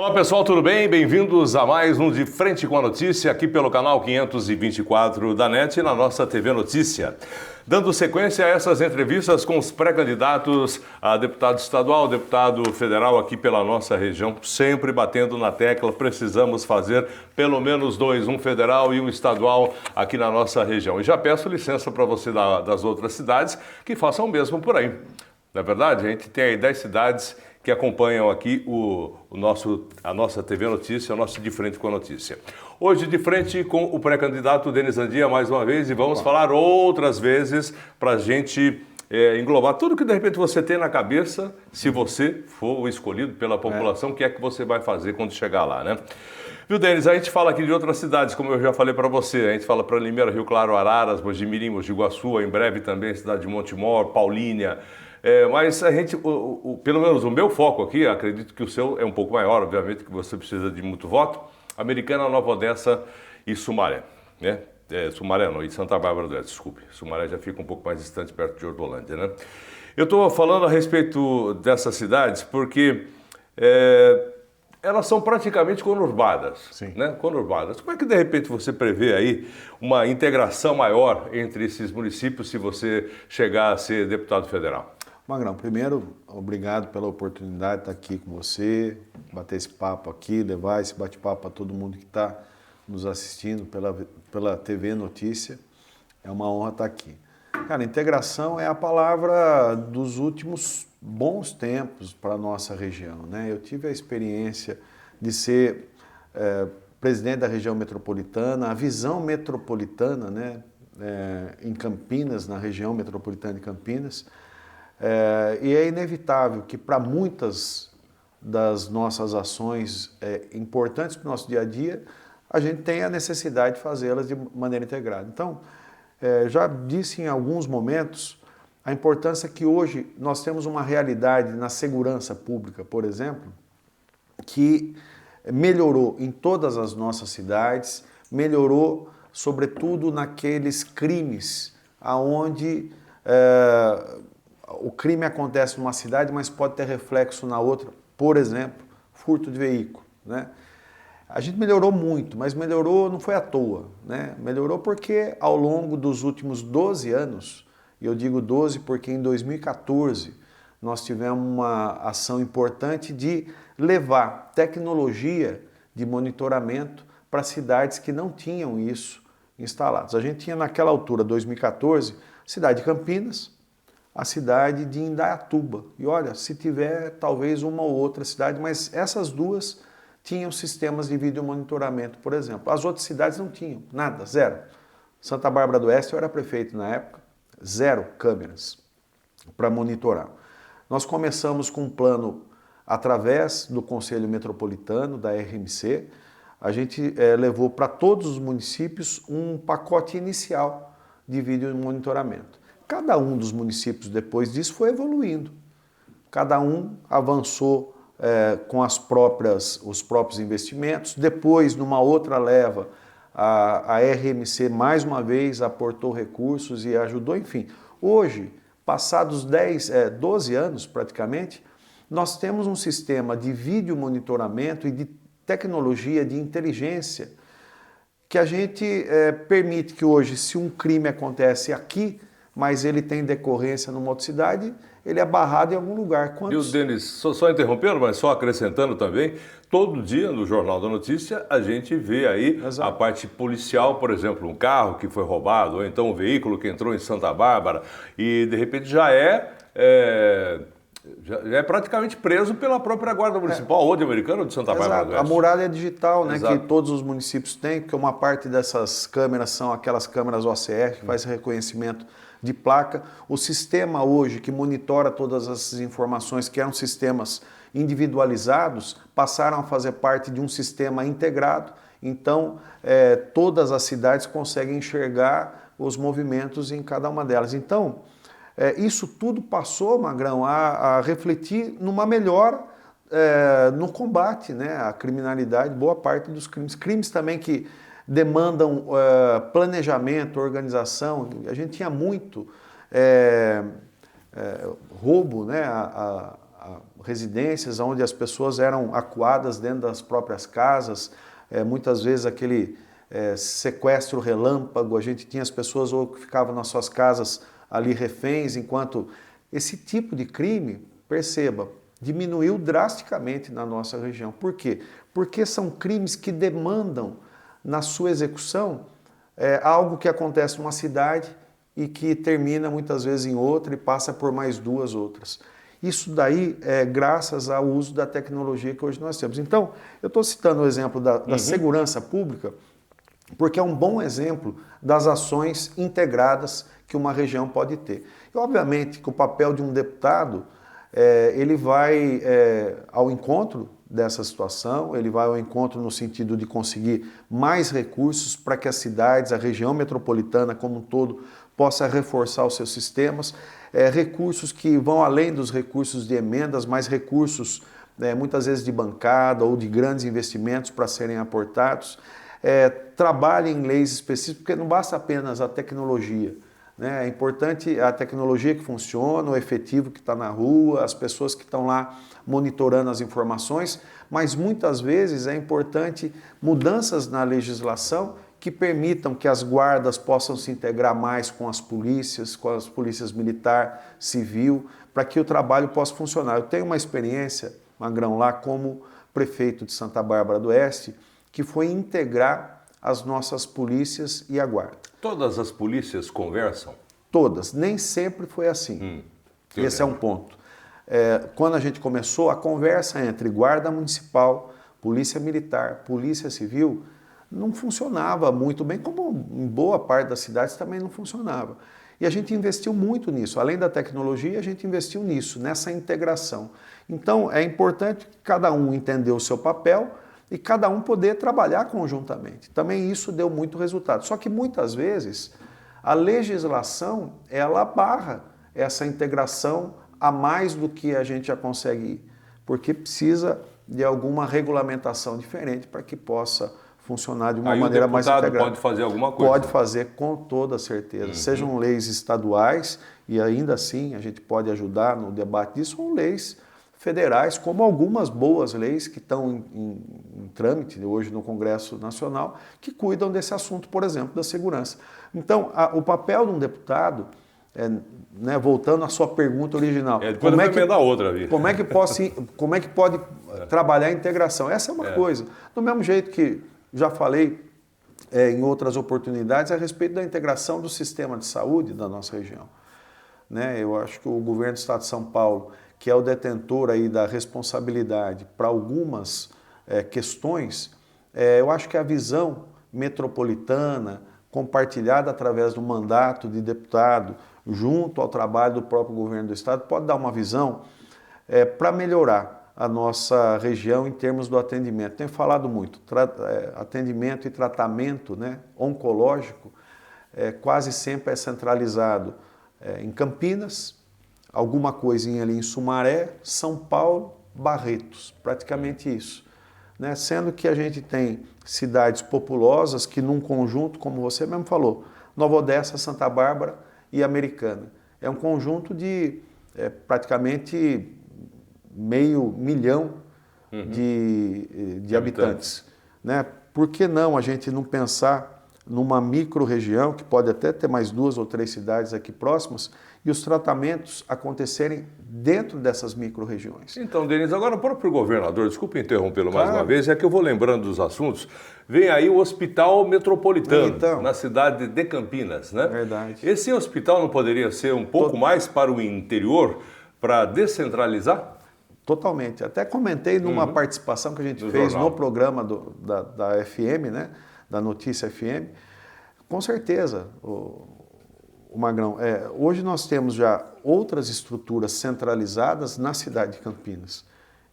Olá pessoal, tudo bem? Bem-vindos a mais um De Frente com a Notícia, aqui pelo canal 524 da NET e na nossa TV Notícia. Dando sequência a essas entrevistas com os pré-candidatos a deputado estadual, deputado federal aqui pela nossa região, sempre batendo na tecla, precisamos fazer pelo menos dois, um federal e um estadual aqui na nossa região. E já peço licença para você das outras cidades que façam o mesmo por aí. Na verdade, a gente tem aí 10 cidades que acompanham aqui a nossa TV Notícia, o nosso De Frente com a Notícia. Hoje, de frente com o pré-candidato Denis Andia, mais uma vez, e vamos falar outras vezes para a gente englobar tudo que de repente você tem na cabeça, se você for o escolhido pela população, o que é que você vai fazer quando chegar lá, né? Viu, Denis, a gente fala aqui de outras cidades, como eu já falei para você, a gente fala para Limeira, Rio Claro, Araras, Mogi Mirim, Mogi Guaçu, em breve também cidade de Montemor, Paulínia. Mas a gente, pelo menos o meu foco aqui, acredito que o seu é um pouco maior, obviamente que você precisa de muito voto, Americana, Nova Odessa e Sumaré, né? Sumaré não, e Santa Bárbara do Oeste, desculpe. Sumaré já fica um pouco mais distante, perto de Hortolândia, né? Eu estou falando a respeito dessas cidades porque elas são praticamente conurbadas, né? Conurbadas. Como é que de repente você prevê aí uma integração maior entre esses municípios se você chegar a ser deputado federal? Magrão, primeiro, obrigado pela oportunidade de estar aqui com você, bater esse papo aqui, levar esse bate-papo para todo mundo que está nos assistindo pela TV Notícia. É uma honra estar aqui. Cara, integração é a palavra dos últimos bons tempos para a nossa região, né? Eu tive a experiência de ser presidente da região metropolitana, a visão metropolitana, né? Em Campinas, na região metropolitana de Campinas. E é inevitável que para muitas das nossas ações importantes para o nosso dia a dia, a gente tem a necessidade de fazê-las de maneira integrada. Então, já disse em alguns momentos a importância que hoje nós temos uma realidade na segurança pública, por exemplo, que melhorou em todas as nossas cidades, melhorou sobretudo naqueles crimes aonde o crime acontece numa cidade, mas pode ter reflexo na outra, por exemplo, furto de veículo, né? A gente melhorou muito, mas melhorou não foi à toa, né? Melhorou porque ao longo dos últimos 12 anos, e eu digo 12 porque em 2014 nós tivemos uma ação importante de levar tecnologia de monitoramento para cidades que não tinham isso instalados. A gente tinha naquela altura, 2014, cidade de Campinas, a cidade de Indaiatuba. E olha, se tiver talvez uma ou outra cidade, mas essas duas tinham sistemas de vídeo monitoramento, por exemplo. As outras cidades não tinham, nada, zero. Santa Bárbara do Oeste, eu era prefeito na época, zero câmeras para monitorar. Nós começamos com um plano através do Conselho Metropolitano, da RMC, a gente levou para todos os municípios um pacote inicial de vídeo monitoramento. Cada um dos municípios depois disso foi evoluindo. Cada um avançou com os próprios investimentos. Depois, numa outra leva, a RMC mais uma vez aportou recursos e ajudou. Enfim, hoje, passados 12 anos praticamente, nós temos um sistema de vídeo monitoramento e de tecnologia de inteligência que a gente permite que hoje, se um crime acontece aqui, mas ele tem decorrência numa outra cidade, ele é barrado em algum lugar. Viu, Denis, só interrompendo, mas só acrescentando também, todo dia no Jornal da Notícia a gente vê aí a parte policial, por exemplo, um carro que foi roubado, ou então um veículo que entrou em Santa Bárbara e de repente já é praticamente preso pela própria Guarda Municipal, ou de Americana ou de Santa Bárbara do Oeste. A muralha digital, né, que todos os municípios têm, porque uma parte dessas câmeras são aquelas câmeras OCR que faz reconhecimento de placa. O sistema hoje que monitora todas essas informações, que eram sistemas individualizados, passaram a fazer parte de um sistema integrado. Então, todas as cidades conseguem enxergar os movimentos em cada uma delas. Então, isso tudo passou, Magrão, a refletir numa melhora no combate, né, à criminalidade, boa parte dos crimes. Crimes também que demandam planejamento, organização. A gente tinha muito roubo, né, residências onde as pessoas eram acuadas dentro das próprias casas, muitas vezes aquele sequestro relâmpago, a gente tinha as pessoas ou que ficavam nas suas casas ali reféns, enquanto esse tipo de crime, perceba, diminuiu drasticamente na nossa região. Por quê? Porque são crimes que demandam, na sua execução, algo que acontece numa cidade e que termina muitas vezes em outra e passa por mais duas outras. Isso daí é graças ao uso da tecnologia que hoje nós temos. Então, eu estou citando o exemplo da segurança pública, porque é um bom exemplo das ações integradas que uma região pode ter. E, obviamente, que o papel de um deputado, ele vai ao encontro dessa situação, ele vai ao encontro no sentido de conseguir mais recursos para que as cidades, a região metropolitana como um todo, possa reforçar os seus sistemas, recursos que vão além dos recursos de emendas, mas recursos muitas vezes de bancada ou de grandes investimentos para serem aportados. Trabalhe em leis específicas, porque não basta apenas a tecnologia. É importante a tecnologia que funciona, o efetivo que está na rua, as pessoas que estão lá monitorando as informações, mas muitas vezes é importante mudanças na legislação que permitam que as guardas possam se integrar mais com as polícias militar, civil, para que o trabalho possa funcionar. Eu tenho uma experiência, Magrão, lá como prefeito de Santa Bárbara do Oeste, que foi integrar as nossas polícias e a guarda. Todas as polícias conversam? Todas. Nem sempre foi assim. Esse é um ponto. Quando a gente começou, a conversa entre guarda municipal, polícia militar, polícia civil, não funcionava muito bem, como em boa parte das cidades também não funcionava. E a gente investiu muito nisso. Além da tecnologia, a gente investiu nisso, nessa integração. Então, é importante cada um entender o seu papel e cada um poder trabalhar conjuntamente. Também isso deu muito resultado. Só que muitas vezes a legislação, ela barra essa integração a mais do que a gente já consegue ir, porque precisa de alguma regulamentação diferente para que possa funcionar de uma maneira mais integrada. O deputado pode fazer alguma coisa? Pode fazer com toda certeza. Sejam leis estaduais, e ainda assim a gente pode ajudar no debate disso, ou leis federais, como algumas boas leis que estão em trâmite hoje no Congresso Nacional, que cuidam desse assunto, por exemplo, da segurança. Então, o papel de um deputado, voltando à sua pergunta original, como é que pode trabalhar a integração? Essa é uma coisa. Do mesmo jeito que já falei em outras oportunidades a respeito da integração do sistema de saúde da nossa região. Eu acho que o governo do Estado de São Paulo, que é o detentor aí da responsabilidade para algumas questões, eu acho que a visão metropolitana, compartilhada através do mandato de deputado, junto ao trabalho do próprio governo do Estado, pode dar uma visão para melhorar a nossa região em termos do atendimento. Tenho falado muito, atendimento e tratamento oncológico quase sempre é centralizado em Campinas, alguma coisinha ali em Sumaré, São Paulo, Barretos, praticamente isso. Sendo que a gente tem cidades populosas que num conjunto, como você mesmo falou, Nova Odessa, Santa Bárbara e Americana. É um conjunto de praticamente 500 mil de habitantes. Por que não a gente não pensar numa micro-região, que pode até ter mais 2 ou 3 cidades aqui próximas, e os tratamentos acontecerem dentro dessas micro-regiões? Então, Denis, agora o próprio governador, desculpe interrompê-lo mais uma vez, é que eu vou lembrando dos assuntos, vem aí o Hospital Metropolitano, na cidade de Campinas, né? Verdade. Esse hospital não poderia ser um pouco mais para o interior, para descentralizar? Totalmente. Até comentei numa participação que a gente fez no programa da FM, da Notícia FM. Com certeza, o Magrão, hoje nós temos já outras estruturas centralizadas na cidade de Campinas.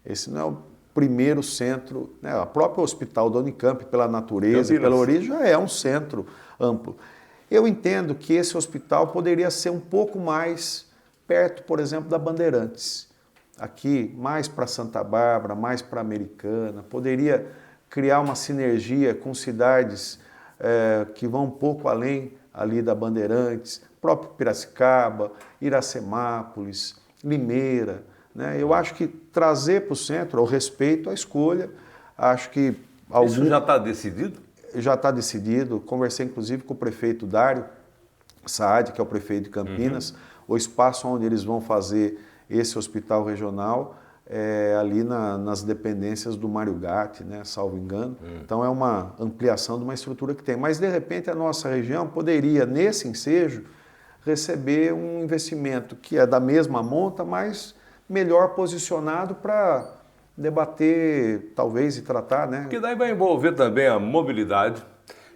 Esse não é o primeiro centro, o próprio hospital da Unicamp, pela natureza e pela origem, já é um centro amplo. Eu entendo que esse hospital poderia ser um pouco mais perto, por exemplo, da Bandeirantes. Aqui, mais para Santa Bárbara, mais para Americana, poderia criar uma sinergia com cidades que vão um pouco além ali da Bandeirantes, próprio Piracicaba, Iracemápolis, Limeira, né? Eu acho que trazer para o centro, o respeito à escolha, acho que Isso já está decidido? Já está decidido. Conversei inclusive com o prefeito Dário Saad, que é o prefeito de Campinas, o espaço onde eles vão fazer esse hospital regional ali nas dependências do Mário Gatti, né, salvo engano. Então é uma ampliação de uma estrutura que tem. Mas de repente a nossa região poderia, nesse ensejo, receber um investimento que é da mesma monta, mas melhor posicionado para debater, talvez, e tratar, né? Que daí vai envolver também a mobilidade.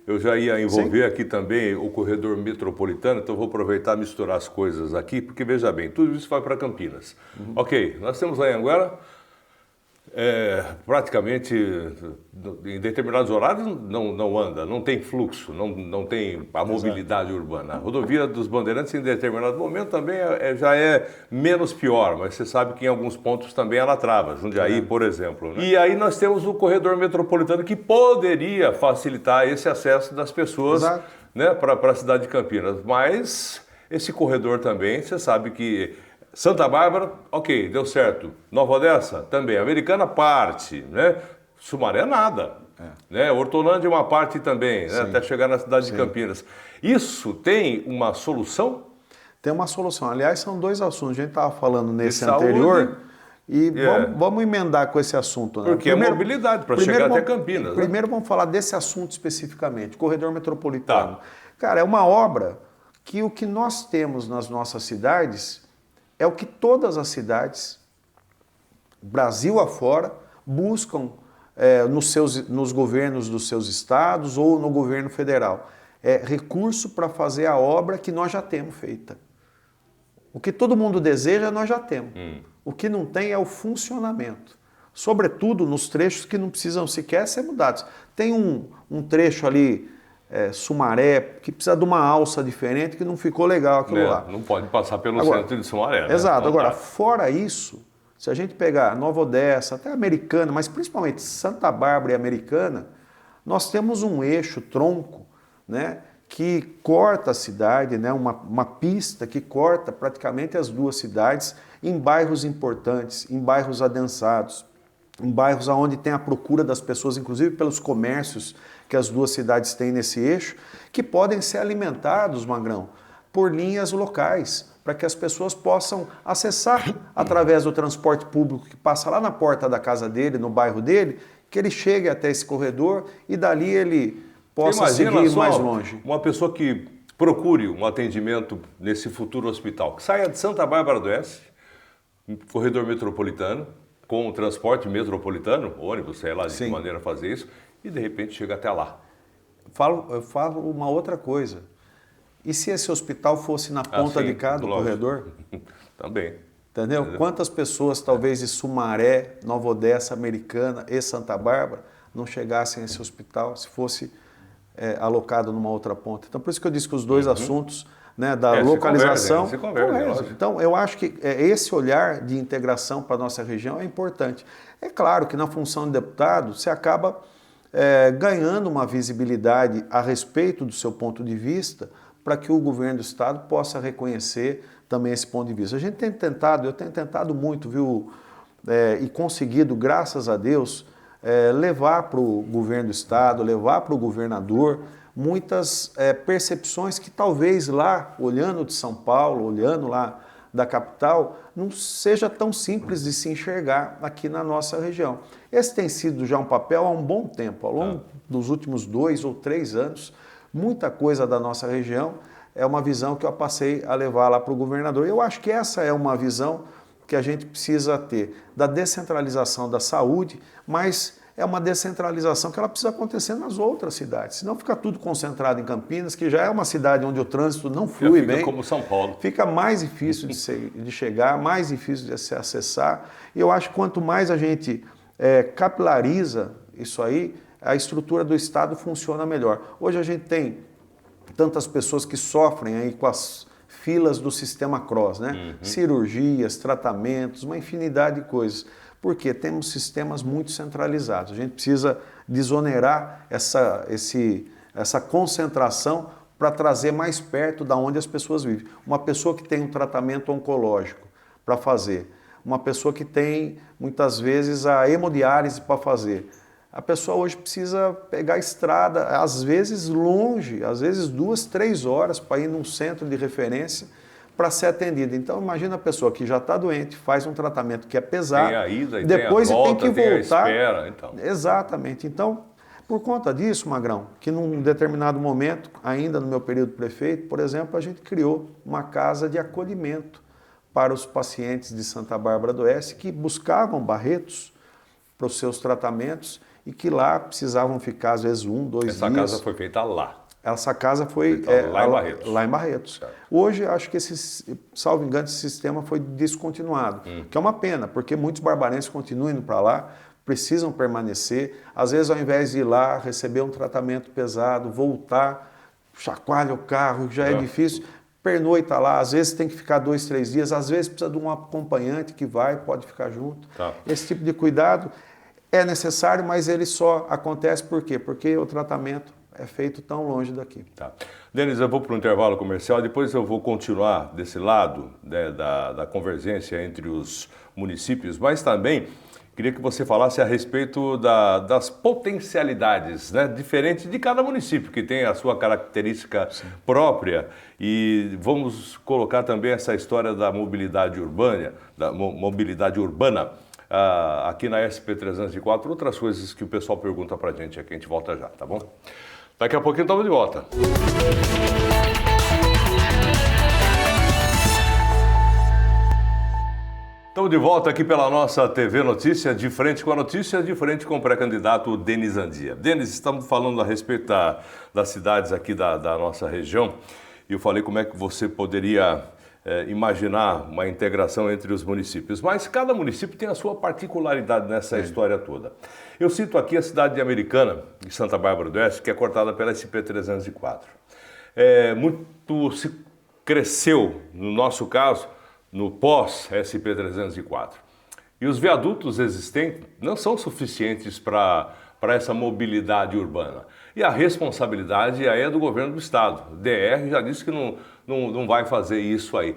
Eu já ia envolver aqui também o corredor metropolitano, então vou aproveitar e misturar as coisas aqui, porque veja bem, tudo isso vai para Campinas. Ok, nós temos a Anhanguera, praticamente em determinados horários não anda, não tem fluxo, não tem a mobilidade urbana. A rodovia dos Bandeirantes em determinado momento também já é menos pior, mas você sabe que em alguns pontos também ela trava, Jundiaí, por exemplo. Né? E aí nós temos o corredor metropolitano que poderia facilitar esse acesso das pessoas, né, para a cidade de Campinas, mas esse corredor também, você sabe que Santa Bárbara, ok, deu certo. Nova Odessa, também. Americana, parte, né? Sumaré, nada. Né? Hortolândia, uma parte também, né? Até chegar na cidade de Campinas. Isso tem uma solução? Tem uma solução. Aliás, são dois assuntos. A gente estava falando nesse anterior e vamos emendar com esse assunto. Né? Porque primeiro, é mobilidade para chegar até Campinas. Primeiro vamos falar desse assunto especificamente, corredor metropolitano. Cara, é uma obra que o que nós temos nas nossas cidades é o que todas as cidades, Brasil afora, buscam nos governos dos seus estados ou no governo federal. É recurso para fazer a obra que nós já temos feita. O que todo mundo deseja, nós já temos. O que não tem é o funcionamento. Sobretudo nos trechos que não precisam sequer ser mudados. Tem um trecho ali, Sumaré, que precisa de uma alça diferente, que não ficou legal aquilo lá. Não pode passar pelo centro de Sumaré. Né? Exato. Agora, fora isso, se a gente pegar Nova Odessa, até Americana, mas principalmente Santa Bárbara e Americana, nós temos um eixo, tronco, né, que corta a cidade, né, uma pista que corta praticamente as duas cidades em bairros importantes, em bairros adensados, em bairros onde tem a procura das pessoas, inclusive pelos comércios que as duas cidades têm nesse eixo, que podem ser alimentados, Magrão, por linhas locais, para que as pessoas possam acessar através do transporte público que passa lá na porta da casa dele, no bairro dele, que ele chegue até esse corredor e dali ele possa seguir mais longe. Uma pessoa que procure um atendimento nesse futuro hospital, que saia de Santa Bárbara do Oeste, corredor metropolitano, com o transporte metropolitano, ônibus, sei lá de que maneira fazer isso, e de repente chega até lá. Eu falo uma outra coisa. E se esse hospital fosse na ponta de cá do corredor? Também. Entendeu? Quantas pessoas, talvez de Sumaré, Nova Odessa, Americana e Santa Bárbara, não chegassem a esse hospital se fosse alocado numa outra ponta? Então, por isso que eu disse que os dois assuntos, né, da localização... Se convergem. Então, eu acho que esse olhar de integração para a nossa região é importante. É claro que na função de deputado, você acaba ganhando uma visibilidade a respeito do seu ponto de vista para que o governo do estado possa reconhecer também esse ponto de vista. Eu tenho tentado muito, viu, e conseguido, graças a Deus, levar para o governo do estado, levar para o governador muitas percepções que talvez lá, olhando de São Paulo, olhando lá da capital, não seja tão simples de se enxergar aqui na nossa região. Esse tem sido já um papel há um bom tempo, ao longo dos últimos 2 ou 3 anos, muita coisa da nossa região é uma visão que eu passei a levar lá para o governador. Eu acho que essa é uma visão que a gente precisa ter, da descentralização da saúde, mas é uma descentralização que ela precisa acontecer nas outras cidades. Senão fica tudo concentrado em Campinas, que já é uma cidade onde o trânsito não flui bem. Fica como São Paulo. Fica mais difícil de chegar, mais difícil de se acessar. E eu acho que quanto mais a gente capilariza isso aí, a estrutura do Estado funciona melhor. Hoje a gente tem tantas pessoas que sofrem aí com as filas do sistema CROSS, né? Cirurgias, tratamentos, uma infinidade de coisas. Porque temos sistemas muito centralizados. A gente precisa desonerar essa concentração para trazer mais perto da onde as pessoas vivem. Uma pessoa que tem um tratamento oncológico para fazer, uma pessoa que tem, muitas vezes, a hemodiálise para fazer. A pessoa hoje precisa pegar a estrada, às vezes longe, às vezes 2, 3 horas para ir num centro de referência para ser atendida. Então, imagina a pessoa que já está doente, faz um tratamento que é pesado, tem a ida e depois tem a volta, tem que voltar. A espera, então. Exatamente. Então, por conta disso, Magrão, que num determinado momento, ainda no meu período de prefeito, por exemplo, a gente criou uma casa de acolhimento para os pacientes de Santa Bárbara do Oeste que buscavam Barretos para os seus tratamentos e que lá precisavam ficar, às vezes, 1, 2 dias. Essa casa foi feita lá. Essa casa foi lá em Barretos. Lá em Barretos. Certo. Hoje, acho que salvo engano, esse sistema foi descontinuado, que é uma pena, porque muitos barbarenses continuam indo para lá, precisam permanecer. Às vezes, ao invés de ir lá, receber um tratamento pesado, voltar, chacoalha o carro, já é difícil, pernoita lá, às vezes tem que ficar 2, 3 dias, às vezes precisa de um acompanhante que vai, pode ficar junto. Tá. Esse tipo de cuidado é necessário, mas ele só acontece por quê? Porque o tratamento é feito tão longe daqui. Tá. Denis, eu vou para um intervalo comercial, depois eu vou continuar desse lado, né, da convergência entre os municípios, mas também queria que você falasse a respeito das potencialidades, né, diferentes de cada município, que tem a sua característica própria, e vamos colocar também essa história da mobilidade urbana, aqui na SP304, outras coisas que o pessoal pergunta pra gente aqui, a gente volta já, tá bom? Daqui a pouquinho estamos de volta. Estamos de volta aqui pela nossa TV Notícia, de frente com a notícia, de frente com o pré-candidato Denis Andia. Denis, estamos falando a respeito das cidades aqui da nossa região, e eu falei como é que você poderia imaginar uma integração entre os municípios, mas cada município tem a sua particularidade nessa história toda. Eu cito aqui a cidade de Americana, de Santa Bárbara do Oeste, que é cortada pela SP304. Muito se cresceu, no nosso caso, no pós-SP304. E os viadutos existentes não são suficientes para essa mobilidade urbana. E a responsabilidade aí é do governo do estado. O DR já disse que não vai fazer isso aí.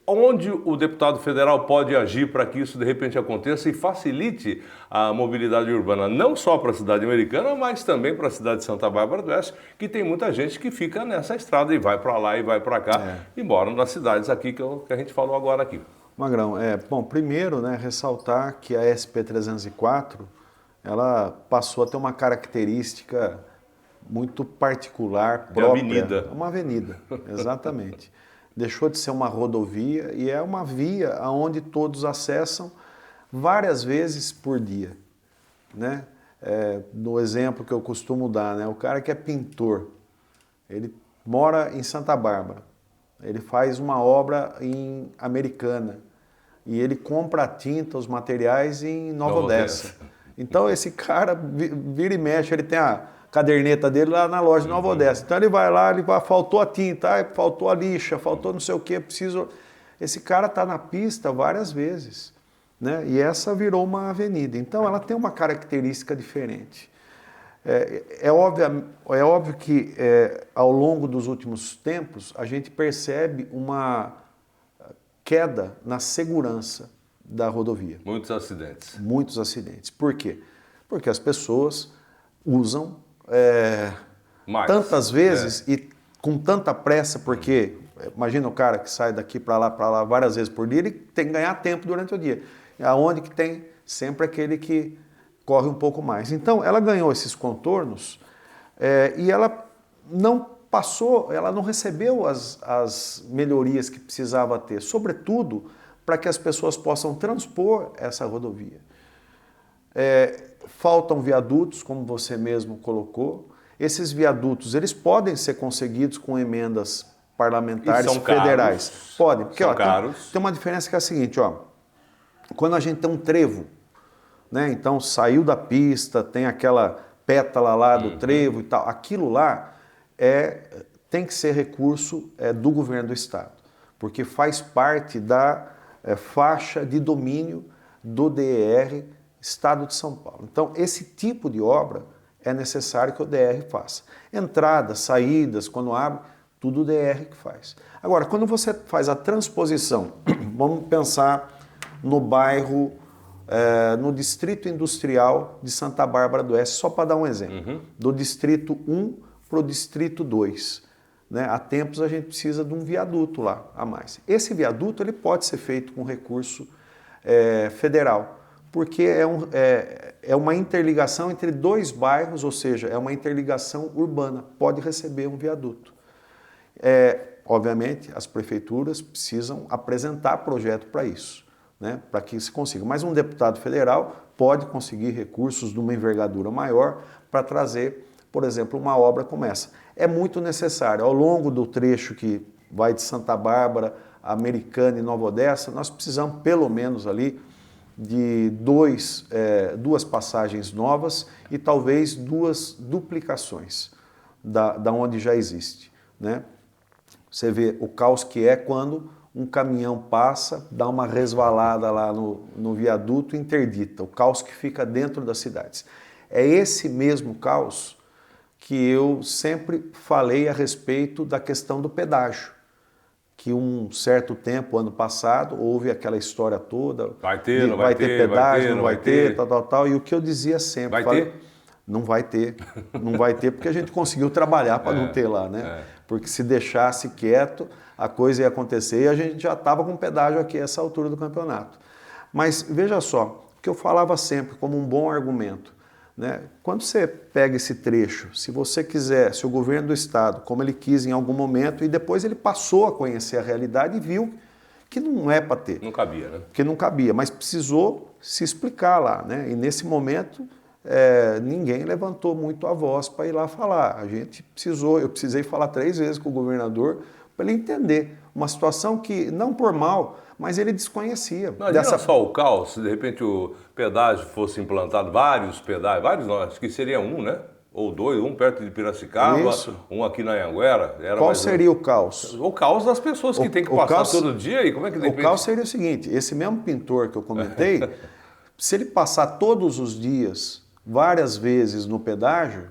Onde o deputado federal pode agir para que isso de repente aconteça e facilite a mobilidade urbana, não só para a cidade americana, mas também para a cidade de Santa Bárbara do Oeste, que tem muita gente que fica nessa estrada e vai para lá e vai para cá, e moram nas cidades aqui que a gente falou agora aqui. Magrão, bom, primeiro, né, ressaltar que a SP304, ela passou a ter uma característica muito particular, própria. Avenida. Uma avenida, exatamente. Deixou de ser uma rodovia e é uma via onde todos acessam várias vezes por dia, né? No exemplo que eu costumo dar, né? O cara que é pintor, ele mora em Santa Bárbara, ele faz uma obra em Americana e ele compra a tinta, os materiais em Nova Odessa. Então esse cara vira e mexe, ele tem a caderneta dele lá na loja de Nova Odessa. Então ele vai lá, faltou a tinta, faltou a lixa, faltou não sei o que, preciso... Esse cara está na pista várias vezes, né? E essa virou uma avenida. Então ela tem uma característica diferente. É óbvio que ao longo dos últimos tempos a gente percebe uma queda na segurança da rodovia. Muitos acidentes. Muitos acidentes. Por quê? Porque as pessoas usam tantas vezes e com tanta pressa, porque imagina o cara que sai daqui para lá várias vezes por dia, ele tem que ganhar tempo durante o dia. Aonde que tem sempre aquele que corre um pouco mais. Então, ela ganhou esses contornos e ela não passou, ela não recebeu as melhorias que precisava ter, sobretudo para que as pessoas possam transpor essa rodovia. Faltam viadutos, como você mesmo colocou. Esses viadutos, eles podem ser conseguidos com emendas parlamentares federais. Caros. Podem, porque tem uma diferença que é a seguinte, quando a gente tem um trevo, né, então saiu da pista, tem aquela pétala lá do trevo e tal, aquilo lá tem que ser recurso do governo do estado, porque faz parte da faixa de domínio do DER Estado de São Paulo. Então, esse tipo de obra é necessário que o DR faça. Entradas, saídas, quando abre, tudo o DR que faz. Agora, quando você faz a transposição, vamos pensar no bairro, no Distrito Industrial de Santa Bárbara do Oeste, só para dar um exemplo, do Distrito 1 para o Distrito 2. Né? Há tempos a gente precisa de um viaduto lá a mais. Esse viaduto ele pode ser feito com recurso federal, porque é uma interligação entre dois bairros, ou seja, é uma interligação urbana, pode receber um viaduto. Obviamente, as prefeituras precisam apresentar projeto para isso, né, para que se consiga. Mas um deputado federal pode conseguir recursos de uma envergadura maior para trazer, por exemplo, uma obra como essa. É muito necessário. Ao longo do trecho que vai de Santa Bárbara, Americana e Nova Odessa, nós precisamos pelo menos ali de duas passagens novas e talvez 2 duplicações da onde já existe, né? Você vê o caos que é quando um caminhão passa, dá uma resvalada lá no viaduto, interdita, o caos que fica dentro das cidades. É esse mesmo caos que eu sempre falei a respeito da questão do pedágio, que um certo tempo, ano passado, houve aquela história toda. Vai ter, não vai ter pedágio, não vai ter, tal. E o que eu dizia sempre... Vai ter? Não vai ter, não vai ter porque a gente conseguiu trabalhar para não ter lá, né? Porque se deixasse quieto, a coisa ia acontecer e a gente já estava com pedágio aqui a essa altura do campeonato. Mas veja só, o que eu falava sempre como um bom argumento, né? Quando você pega esse trecho, se você quiser, se o governo do estado, como ele quis em algum momento, e depois ele passou a conhecer a realidade e viu que não é para ter. Não cabia, né? Que não cabia, mas precisou se explicar lá, né? E nesse momento... ninguém levantou muito a voz para ir lá falar. Eu precisei falar 3 vezes com o governador para ele entender uma situação que, não por mal, mas ele desconhecia. Imagina só o caos, se de repente o pedágio fosse implantado, vários pedágios, não, acho que seria um, né? Ou 2, um perto de Piracicaba, Isso. Um aqui na Anhanguera. Qual seria o caos? O caos das pessoas que tem que passar todo dia e como é que de repente... O caos seria o seguinte, esse mesmo pintor que eu comentei, se ele passar todos os dias, várias vezes no pedágio,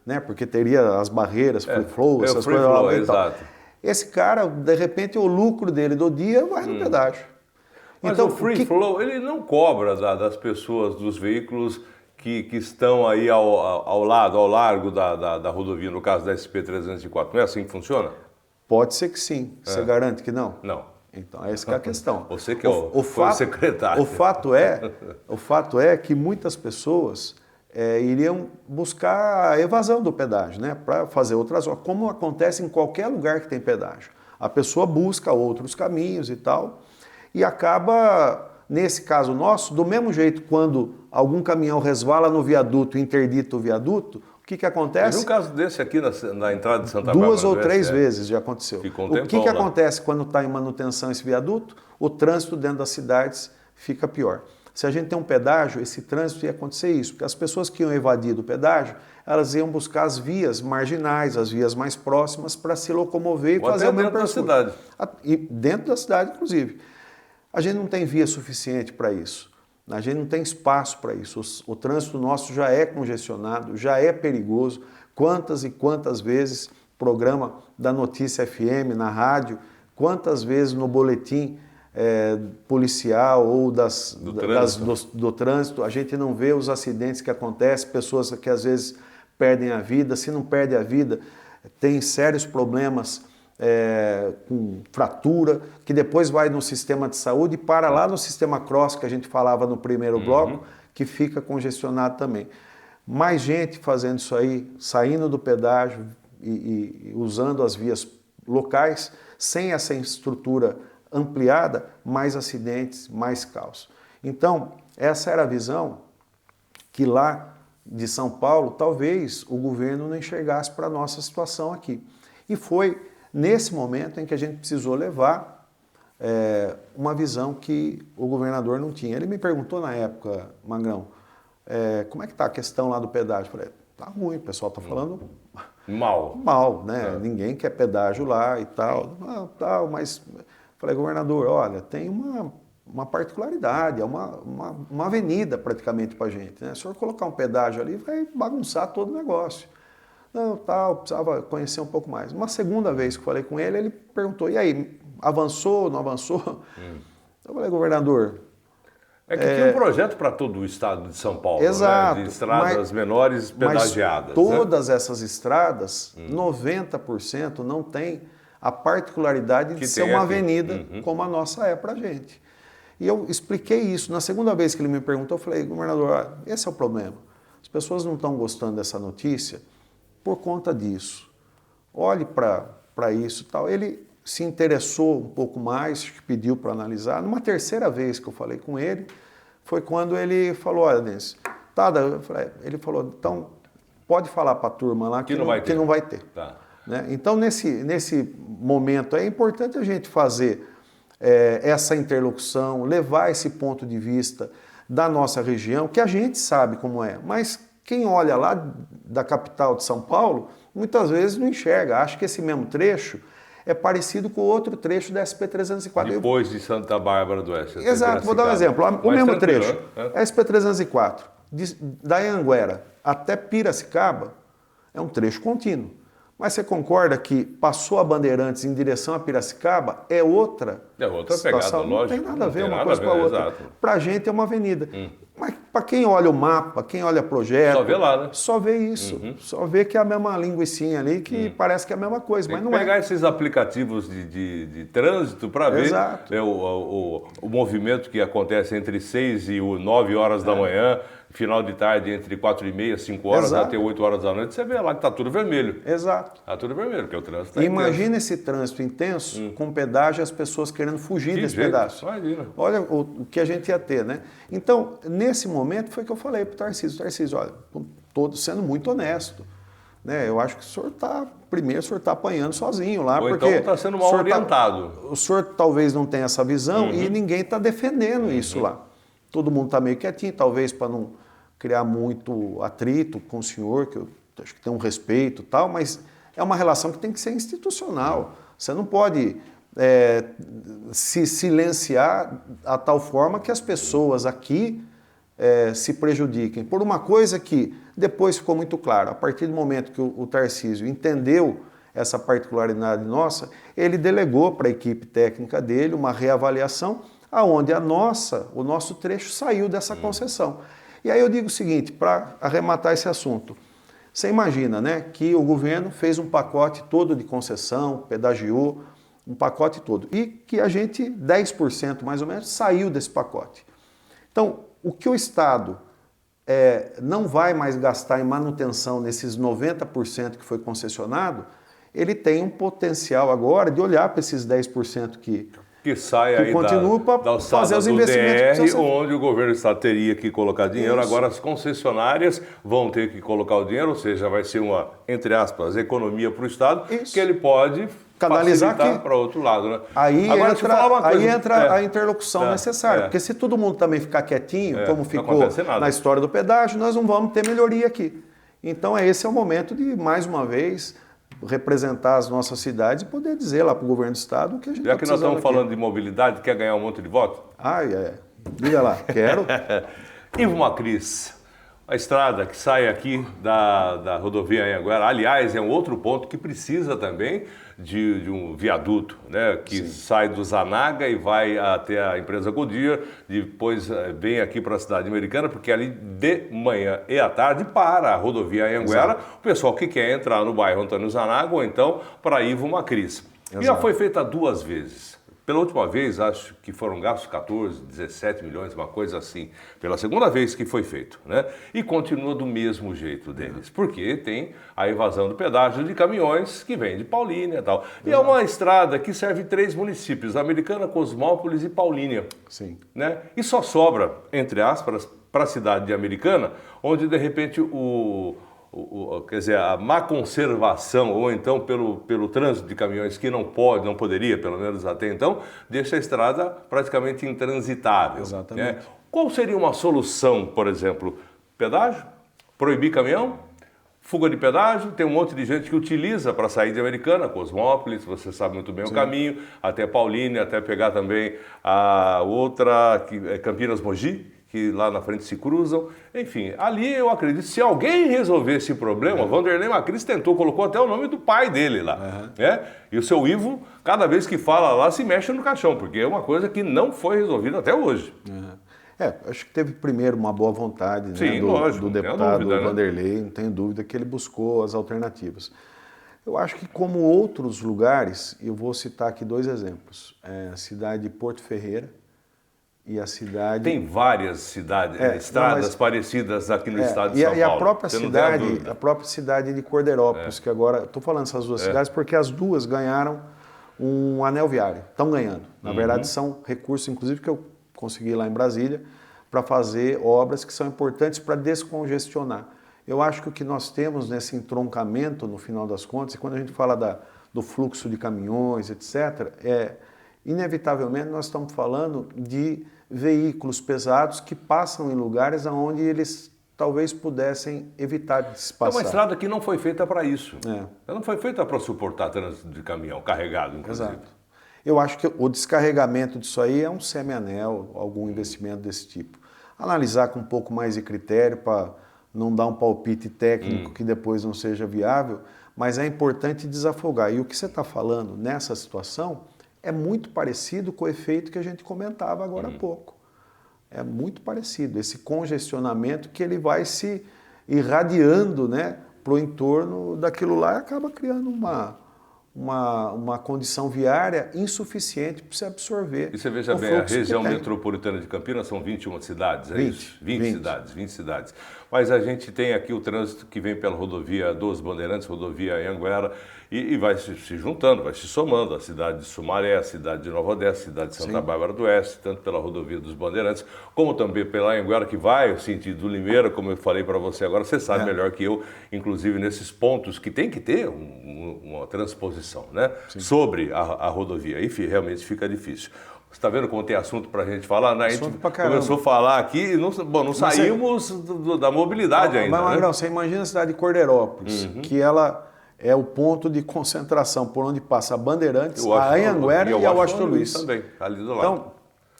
né, porque teria as barreiras, free flow, essas coisas lá. Exato. Esse cara, de repente, o lucro dele do dia vai no pedágio. Mas então, o free flow, ele não cobra das pessoas, dos veículos que estão aí ao largo da rodovia, no caso da SP-304. Não é assim que funciona? Pode ser que sim. Você garante que não? Não. Então, essa que é a questão. Você que é o secretário. O fato é que muitas pessoas iriam buscar a evasão do pedágio, né, para fazer outras obras, como acontece em qualquer lugar que tem pedágio. A pessoa busca outros caminhos e tal, e acaba, nesse caso nosso, do mesmo jeito, quando algum caminhão resvala no viaduto, interdita o viaduto, o que acontece? Teve um caso desse aqui na entrada de Santa Bárbara. 2 ou 3 vezes já aconteceu. Ficou um O que acontece quando está em manutenção esse viaduto? O trânsito dentro das cidades fica pior. Se a gente tem um pedágio, esse trânsito ia acontecer isso, porque as pessoas que iam evadir do pedágio, elas iam buscar as vias marginais, as vias mais próximas para se locomover e fazer o mesmo percurso. Dentro da cidade. E dentro da cidade, inclusive. A gente não tem via suficiente para isso. A gente não tem espaço para isso. O trânsito nosso já é congestionado, já é perigoso. Quantas e quantas vezes programa da Notícia FM na rádio, quantas vezes no boletim policial ou do trânsito, a gente não vê os acidentes que acontecem, pessoas que às vezes perdem a vida. Se não perde a vida, tem sérios problemas com fratura, que depois vai no sistema de saúde e para lá no sistema cross, que a gente falava no primeiro bloco, que fica congestionado também. Mais gente fazendo isso aí, saindo do pedágio e usando as vias locais, sem essa estrutura ampliada, mais acidentes, mais caos. Então, essa era a visão que lá de São Paulo, talvez o governo não enxergasse para a nossa situação aqui. E foi nesse momento em que a gente precisou levar uma visão que o governador não tinha. Ele me perguntou na época, Magrão, como é que está a questão lá do pedágio? Eu falei, tá ruim, o pessoal está falando mal, né? Ninguém quer pedágio lá e tal. Mas falei, governador, olha, tem uma particularidade, é uma avenida praticamente para a gente, né? Se o senhor colocar um pedágio ali, vai bagunçar todo o negócio. Não, precisava conhecer um pouco mais. Uma segunda vez que falei com ele, ele perguntou, e aí, avançou, não avançou? Eu falei, governador, É que tinha um projeto para todo o estado de São Paulo, exato, né? De estradas menores pedagiadas. Mas todas essas estradas, 90% não tem a particularidade de ser uma avenida como a nossa é para a gente. E eu expliquei isso. Na segunda vez que ele me perguntou, eu falei, governador, esse é o problema. As pessoas não estão gostando dessa notícia por conta disso. Olhe para isso e tal. Ele se interessou um pouco mais, pediu para analisar. Numa terceira vez que eu falei com ele, foi quando ele falou, olha, Denis, ele falou, então pode falar para a turma lá que não vai ter. Tá. Né? Então, nesse momento, é importante a gente fazer essa interlocução, levar esse ponto de vista da nossa região, que a gente sabe como é, mas quem olha lá da capital de São Paulo, muitas vezes não enxerga, acha que esse mesmo trecho é parecido com outro trecho da SP-304. Depois de Santa Bárbara do Oeste. Exato, vou dar um exemplo. O mesmo trecho, a SP-304, da Anhanguera até Piracicaba, é um trecho contínuo. Mas você concorda que passou a Bandeirantes em direção a Piracicaba é outra pegada, lógico. Não tem nada a ver uma coisa com a outra. Para a gente é uma avenida. Mas para quem olha o mapa, quem olha o projeto... Só vê lá, né? Só vê isso. Só vê que é a mesma linguicinha ali, que parece que é a mesma coisa, mas não é. Pegar esses aplicativos de trânsito para ver o movimento que acontece entre 6 e 9 horas da manhã, final de tarde entre 4h30, 5 horas até 8 horas da noite, você vê lá que está tudo vermelho. Exato. Está tudo vermelho, porque o trânsito está Imagina esse trânsito intenso com pedágio e as pessoas querendo fugir desse pedaço. Imagina. Olha o que a gente ia ter, né? Então, nesse momento foi que eu falei para o Tarcísio, olha, todo sendo muito honesto, né? Eu acho que o senhor está apanhando sozinho lá. Ou porque então está sendo mal orientado. O senhor talvez não tenha essa visão e ninguém está defendendo isso lá. Todo mundo está meio quietinho, talvez para não criar muito atrito com o senhor, que eu acho que tem um respeito e tal, mas é uma relação que tem que ser institucional. Você não pode se silenciar a tal forma que as pessoas aqui se prejudiquem por uma coisa que depois ficou muito claro. A partir do momento que o Tarcísio entendeu essa particularidade nossa, ele delegou para a equipe técnica dele uma reavaliação aonde o nosso trecho saiu dessa concessão. E aí eu digo o seguinte, para arrematar esse assunto, você imagina, né, que o governo fez um pacote todo de concessão, pedagiou, um pacote todo, e que a gente, 10% mais ou menos, saiu desse pacote. Então, o que o Estado não vai mais gastar em manutenção nesses 90% que foi concessionado, ele tem um potencial agora de olhar para esses 10% que sai aí da fazer os investimentos DR, onde o governo do estado teria que colocar dinheiro. Isso. Agora as concessionárias vão ter que colocar o dinheiro, ou seja, vai ser uma, entre aspas, economia para o estado, que ele pode canalizar para outro lado. Né? Aí entra a interlocução necessária, porque se todo mundo também ficar quietinho, como ficou na história do pedágio, nós não vamos ter melhoria aqui. Então esse é o momento de, mais uma vez, representar as nossas cidades e poder dizer lá para o governo do estado o que a gente está precisando. Já que nós estamos falando de mobilidade, quer ganhar um monte de votos? Diga lá, quero. Ivo Macris, a estrada que sai aqui da rodovia Anhanguera, aliás, é um outro ponto que precisa também de um viaduto, né, que sai do Zanaga e vai até a empresa Goodyear, depois vem aqui para a cidade americana, porque ali de manhã e à tarde para a rodovia Anhanguera, o pessoal que quer entrar no bairro Antônio Zanaga ou então para Ivo Macris. E já foi feita 2 vezes. Pela última vez, acho que foram gastos 14, 17 milhões, uma coisa assim. Pela segunda vez que foi feito, né? E continua do mesmo jeito deles. Porque tem a evasão do pedágio de caminhões que vem de Paulínia e tal. E é uma estrada que serve 3 municípios, Americana, Cosmópolis e Paulínia. Sim. Né? E só sobra, entre aspas, para a cidade de Americana, onde de repente quer dizer, a má conservação, ou então pelo trânsito de caminhões que não poderia, pelo menos até então, deixa a estrada praticamente intransitável. Exatamente. Né? Qual seria uma solução, por exemplo? Pedágio? Proibir caminhão? Fuga de pedágio? Tem um monte de gente que utiliza para sair de Americana, Cosmópolis, você sabe muito bem o caminho, até Paulínia, até pegar também a outra, que é Campinas Mogi, que lá na frente se cruzam. Enfim, ali eu acredito, se alguém resolver esse problema, Vanderlei Macris colocou até o nome do pai dele lá. Né? E o seu Ivo, cada vez que fala lá, se mexe no caixão, porque é uma coisa que não foi resolvida até hoje. Acho que teve primeiro uma boa vontade, né, Sim, lógico, do não tenho deputado dúvida, né? Vanderlei, não tenho dúvida que ele buscou as alternativas. Eu acho que como outros lugares, eu vou citar aqui 2 exemplos, a cidade de Porto Ferreira e a cidade... Tem várias cidades, estradas parecidas aqui no estado de e São a Paulo. própria Você não tem cidade, dúvida. a própria cidade de Cordeirópolis, que agora estou falando essas 2 cidades porque as 2 ganharam um anel viário, estão ganhando. Na verdade são recursos, inclusive que eu consegui lá em Brasília, para fazer obras que são importantes para descongestionar. Eu acho que o que nós temos nesse entroncamento, no final das contas, e quando a gente fala do fluxo de caminhões, etc., inevitavelmente nós estamos falando de veículos pesados que passam em lugares onde eles talvez pudessem evitar de se passar. É uma estrada que não foi feita para isso. Ela não foi feita para suportar trânsito de caminhão, carregado, inclusive. Exato. Eu acho que o descarregamento disso aí é um semianel, algum investimento desse tipo. Analisar com um pouco mais de critério para não dar um palpite técnico que depois não seja viável, mas é importante desafogar. E o que você está falando nessa situação é muito parecido com o efeito que a gente comentava agora há pouco. É muito parecido, esse congestionamento que ele vai se irradiando, né, para o entorno daquilo lá e acaba criando uma condição viária insuficiente para se absorver. E você veja bem, a região metropolitana de Campinas são 21 cidades, é isso? 20 cidades. Mas a gente tem aqui o trânsito que vem pela rodovia dos Bandeirantes, rodovia Anhanguera, e vai se juntando, vai se somando a cidade de Sumaré, a cidade de Nova Odessa, a cidade de Santa Bárbara do Oeste, tanto pela rodovia dos Bandeirantes, como também pela Anhanguera, que vai no sentido do Limeira, como eu falei para você agora, você sabe melhor que eu, inclusive nesses pontos que tem que ter uma transposição, né, sobre a rodovia. E realmente fica difícil. Você está vendo como tem assunto para a gente falar? A gente começou a falar aqui e não saímos da mobilidade ainda. Mas, Magrão, você imagina a cidade de Cordeirópolis, que ela é o ponto de concentração por onde passa a Bandeirantes, a Anhanguera e a Washington Luiz. Também, ali do lado. Então,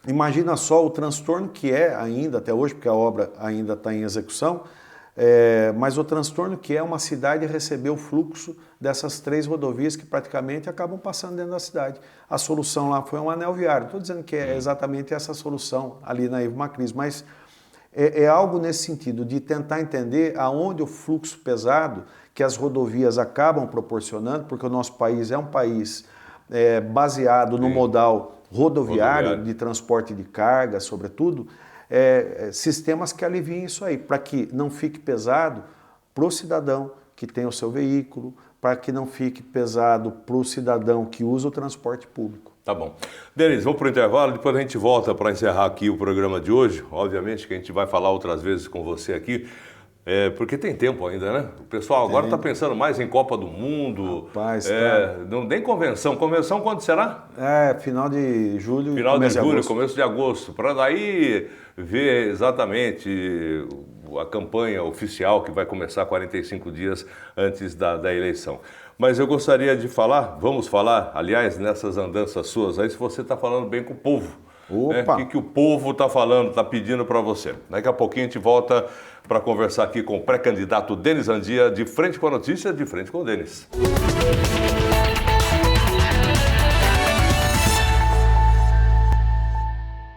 imagina só o transtorno que é ainda até hoje, porque a obra ainda está em execução, mas o transtorno que é uma cidade receber o fluxo dessas 3 rodovias que praticamente acabam passando dentro da cidade. A solução lá foi um anel viário. Estou dizendo que é exatamente essa solução ali na Ivo Macris, mas é algo nesse sentido de tentar entender aonde o fluxo pesado que as rodovias acabam proporcionando, porque o nosso país é um país baseado no modal rodoviário de transporte de carga, sobretudo, sistemas que aliviem isso aí, para que não fique pesado para o cidadão que tem o seu veículo, para que não fique pesado para o cidadão que usa o transporte público. Tá bom. Denis, vamos para o intervalo, depois a gente volta para encerrar aqui o programa de hoje. Obviamente que a gente vai falar outras vezes com você aqui, porque tem tempo ainda, né? O pessoal agora está pensando mais em Copa do Mundo. Rapaz, não tem convenção. Convenção quando será? Final de julho, final de julho, começo de agosto. Para daí ver exatamente a campanha oficial que vai começar 45 dias antes da eleição. Mas eu gostaria de falar, vamos falar, aliás, nessas andanças suas aí, se você está falando bem com o povo. Opa! O que o povo está falando, está pedindo para você. Daqui a pouquinho a gente volta para conversar aqui com o pré-candidato Denis Andia, de frente com a notícia, de frente com o Denis.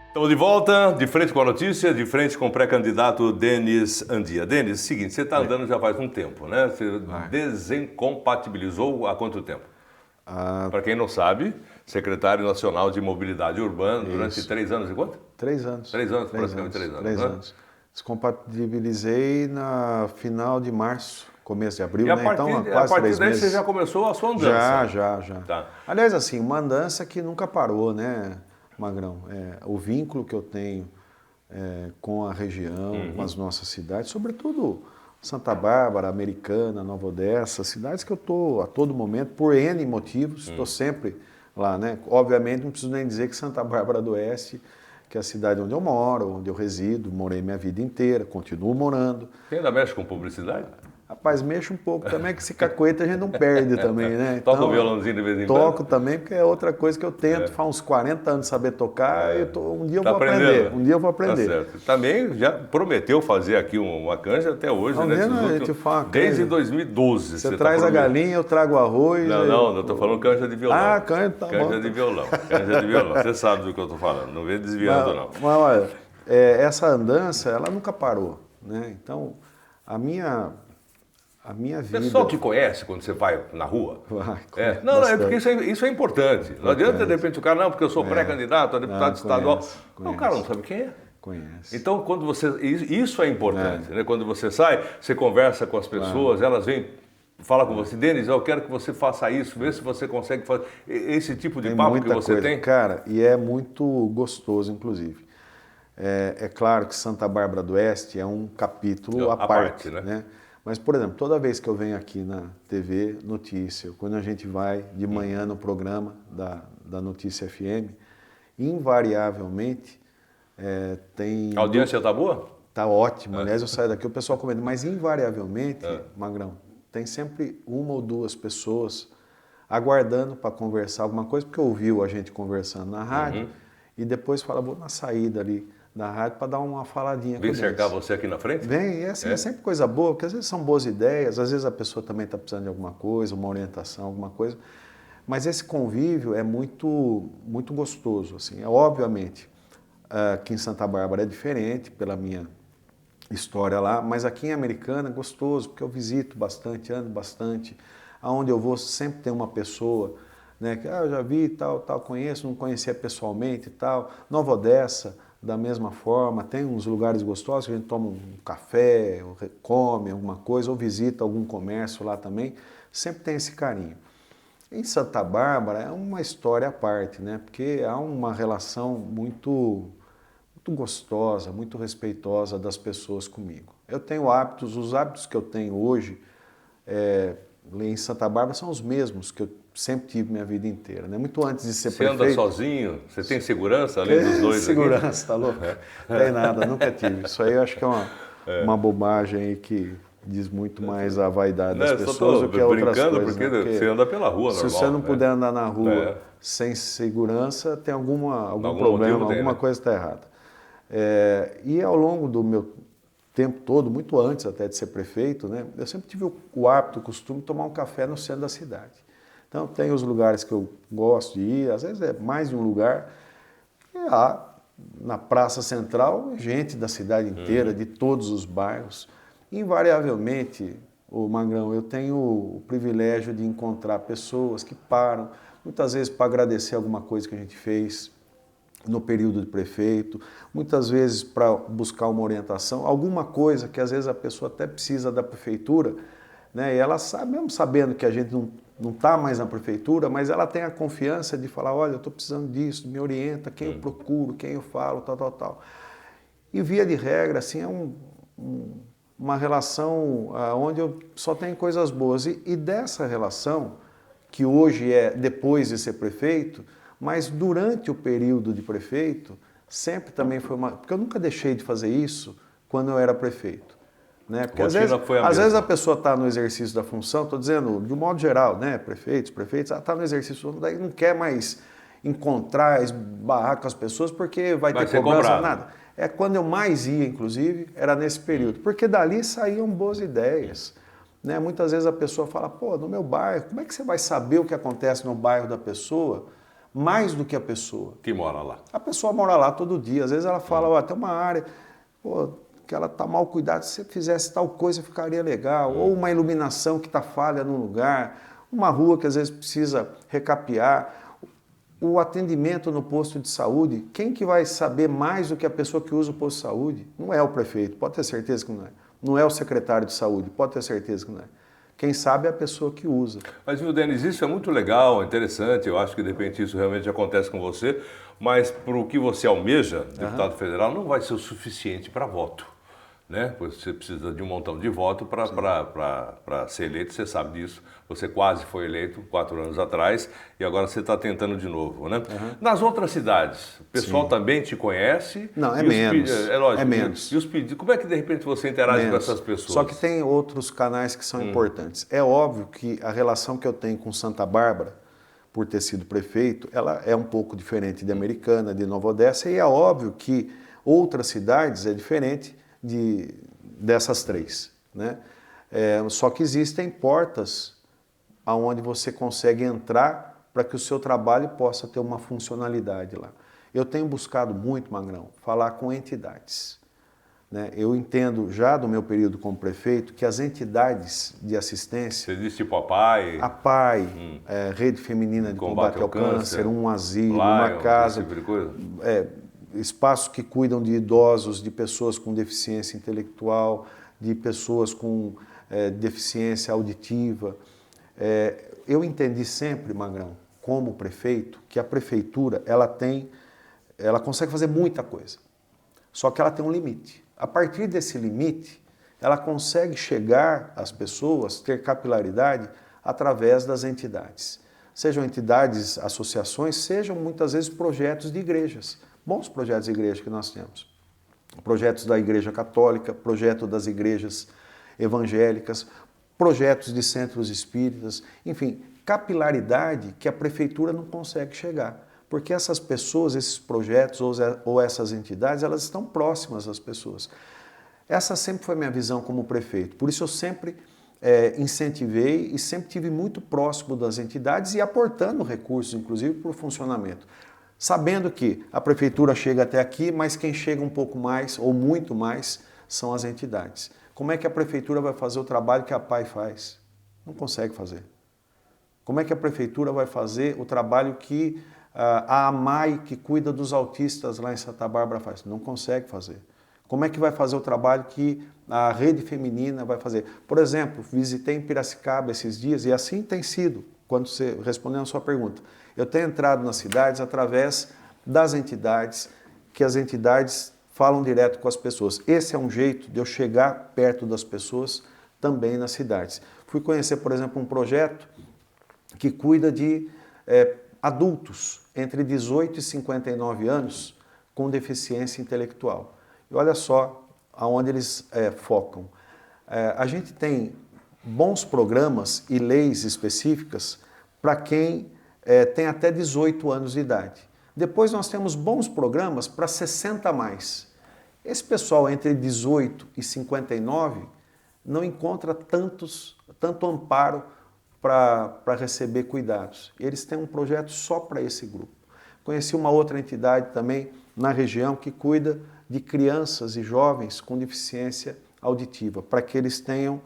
Estamos de volta, de frente com a notícia, de frente com o pré-candidato Denis Andia. Denis, seguinte, você está andando já faz um tempo, né? Você desincompatibilizou há quanto tempo? Para quem não sabe, secretário nacional de mobilidade urbana durante 3 anos e quanto? 3 anos. 3 anos, praticamente 3 anos. 3 anos. Descompatibilizei na final de março, começo de abril, e né? Então, há quase 3 meses. A partir daí você já começou a sua andança? Já. Tá. Aliás, assim, uma andança que nunca parou, né, Magrão? O vínculo que eu tenho com a região, com as nossas cidades, sobretudo Santa Bárbara, Americana, Nova Odessa, cidades que eu estou a todo momento, por N motivos, estou sempre lá, né? Obviamente, não preciso nem dizer que Santa Bárbara do Oeste, que é a cidade onde eu moro, onde eu resido, morei minha vida inteira, continuo morando. Você ainda mexe com publicidade? Rapaz, mexe um pouco também, que esse cacuete a gente não perde também, né? Então, toca o violãozinho de vez em quando? Toco também, porque é outra coisa que eu tento, faz uns 40 anos saber tocar, um dia eu vou aprender. Um dia eu vou aprender. Tá certo. Também já prometeu fazer aqui uma canja até hoje, né? Desde 2012. Você traz a galinha, eu trago o arroz. Não, eu estou falando canja de violão. Canja, tá bom. Canja de violão. Você sabe do que eu estou falando, não vem desviando não. Mas olha, essa andança, ela nunca parou, né? Então, a minha O vida... pessoal te conhece quando você vai na rua? Vai, Não, é porque isso é importante. Não adianta, de repente, o cara, não, porque eu sou pré-candidato a deputado estadual. Não, o cara não sabe quem é. Conhece. Então, quando você... Isso é importante, né? Quando você sai, você conversa com as pessoas, elas vêm... Fala com você, Denis, eu quero que você faça isso, vê se você consegue fazer esse tipo de papo que você tem. Cara, e é muito gostoso, inclusive. É claro que Santa Bárbara do Oeste é um capítulo à parte, né? Mas, por exemplo, toda vez que eu venho aqui na TV Notícia, quando a gente vai de manhã no programa da Notícia FM, invariavelmente tem... A audiência tá boa? Tá ótimo. Aliás, eu saio daqui, o pessoal comenta, mas invariavelmente, Magrão, tem sempre uma ou duas pessoas aguardando para conversar alguma coisa, porque ouviu a gente conversando na rádio e depois fala, vou na saída ali da rádio para dar uma faladinha. Vem cercar você aqui na frente? Vem, é sempre coisa boa, porque às vezes são boas ideias, às vezes a pessoa também está precisando de alguma coisa, uma orientação, alguma coisa. Mas esse convívio é muito, muito gostoso, assim. Obviamente, aqui em Santa Bárbara é diferente pela minha história lá, mas aqui em Americana é gostoso, porque eu visito bastante, ando bastante. Aonde eu vou sempre tem uma pessoa, né, que eu já vi, tal, conheço, não conhecia pessoalmente e tal. Nova Odessa, da mesma forma, tem uns lugares gostosos que a gente toma um café, ou come alguma coisa, ou visita algum comércio lá também, sempre tem esse carinho. Em Santa Bárbara é uma história à parte, né, porque há uma relação muito gostosa, muito respeitosa das pessoas comigo. Eu tenho hábitos, os hábitos que eu tenho hoje em Santa Bárbara são os mesmos que eu sempre tive minha vida inteira, né? Muito antes de ser prefeito. Você anda sozinho? Você tem segurança além dos dois? Segurança, tá louco? Não tem nada, nunca tive. Isso aí eu acho que é uma bobagem aí que diz muito mais a vaidade das pessoas do que a outras coisas. Porque, né? Porque você anda pela rua normal. Se você não puder andar na rua sem segurança, tem algum problema, alguma coisa está errada. E ao longo do meu tempo todo, muito antes até de ser prefeito, né, eu sempre tive o hábito, o costume de tomar um café no centro da cidade. Então tem os lugares que eu gosto de ir, às vezes é mais de um lugar, e há na Praça Central gente da cidade inteira, de todos os bairros. Invariavelmente, Magrão, eu tenho o privilégio de encontrar pessoas que param, muitas vezes para agradecer alguma coisa que a gente fez no período de prefeito, muitas vezes para buscar uma orientação, alguma coisa que às vezes a pessoa até precisa da prefeitura, né? E ela sabe, mesmo sabendo que a gente não está mais na prefeitura, mas ela tem a confiança de falar, olha, eu estou precisando disso, me orienta, quem eu procuro, quem eu falo, tal. E via de regra, assim, é uma relação onde eu só tenho coisas boas. E dessa relação, que hoje é depois de ser prefeito, mas durante o período de prefeito, sempre também foi porque eu nunca deixei de fazer isso quando eu era prefeito. Né? Porque às vezes a pessoa está no exercício da função, estou dizendo de um modo geral, né? Prefeitos, está no exercício, daí não quer mais encontrar, esbarrar com as pessoas porque vai ter cobrança, nada. Quando eu mais ia, inclusive, era nesse período, porque dali saíam boas ideias. Né? Muitas vezes a pessoa fala, pô, no meu bairro, como é que você vai saber o que acontece no bairro da pessoa mais do que a pessoa? Que mora lá. A pessoa mora lá todo dia. Às vezes ela fala, ó, tem uma área, pô, que ela está mal cuidada, se você fizesse tal coisa ficaria legal. Ou uma iluminação que está falha no lugar, uma rua que às vezes precisa recapear. O atendimento no posto de saúde, quem que vai saber mais do que a pessoa que usa o posto de saúde? Não é o prefeito, pode ter certeza que não é. Não é o secretário de saúde, pode ter certeza que não é. Quem sabe é a pessoa que usa. Mas, viu, Denis, isso é muito legal, interessante, eu acho que de repente isso realmente acontece com você, mas para o que você almeja, deputado federal, não vai ser o suficiente para voto. Né? Pois você precisa de um montão de voto para ser eleito, você sabe disso. Você quase foi eleito 4 anos atrás e agora você está tentando de novo. Né? Nas outras cidades, o pessoal também te conhece? Não, é menos. É lógico. É menos. E os pedidos? Como é que de repente você interage com essas pessoas? Só que tem outros canais que são importantes. É óbvio que a relação que eu tenho com Santa Bárbara, por ter sido prefeito, ela é um pouco diferente de Americana, de Nova Odessa, e é óbvio que outras cidades é diferente dessas 3, né? Só que existem portas aonde você consegue entrar para que o seu trabalho possa ter uma funcionalidade lá. eu tenho buscado muito, Magrão, falar com entidades. Né? Eu entendo já do meu período como prefeito que as entidades de assistência... Você diz tipo a PAI? A PAI, Rede Feminina de Combate ao Câncer, um asilo, uma casa... Esse tipo de coisa? Espaços que cuidam de idosos, de pessoas com deficiência intelectual, de pessoas com deficiência auditiva. Eu entendi sempre, Magrão, como prefeito, que a prefeitura ela consegue fazer muita coisa, só que ela tem um limite. A partir desse limite, ela consegue chegar às pessoas, ter capilaridade através das entidades. Sejam entidades, associações, sejam muitas vezes projetos de igrejas. Bons projetos de igreja que nós temos. Projetos da Igreja Católica, projeto das igrejas evangélicas, projetos de centros espíritas, enfim, capilaridade que a prefeitura não consegue chegar. Porque essas pessoas, esses projetos ou essas entidades, elas estão próximas às pessoas. Essa sempre foi a minha visão como prefeito. Por isso eu sempre incentivei e sempre tive muito próximo das entidades e aportando recursos, inclusive, para o funcionamento. Sabendo que a prefeitura chega até aqui, mas quem chega um pouco mais ou muito mais são as entidades. Como é que a prefeitura vai fazer o trabalho que a PAI faz? Não consegue fazer. Como é que a prefeitura vai fazer o trabalho que a AMAI, que cuida dos autistas lá em Santa Bárbara, faz? Não consegue fazer. Como é que vai fazer o trabalho que a Rede Feminina vai fazer? Por exemplo, visitei em Piracicaba esses dias e assim tem sido, respondendo a sua pergunta. Eu tenho entrado nas cidades através das entidades, que as entidades falam direto com as pessoas. Esse é um jeito de eu chegar perto das pessoas também nas cidades. Fui conhecer, por exemplo, um projeto que cuida de adultos entre 18 e 59 anos com deficiência intelectual. E olha só aonde eles focam. A gente tem bons programas e leis específicas para quem tem até 18 anos de idade. Depois nós temos bons programas para 60 a mais. Esse pessoal entre 18 e 59 não encontra tanto amparo para receber cuidados. Eles têm um projeto só para esse grupo. Conheci uma outra entidade também na região que cuida de crianças e jovens com deficiência auditiva, para que eles tenham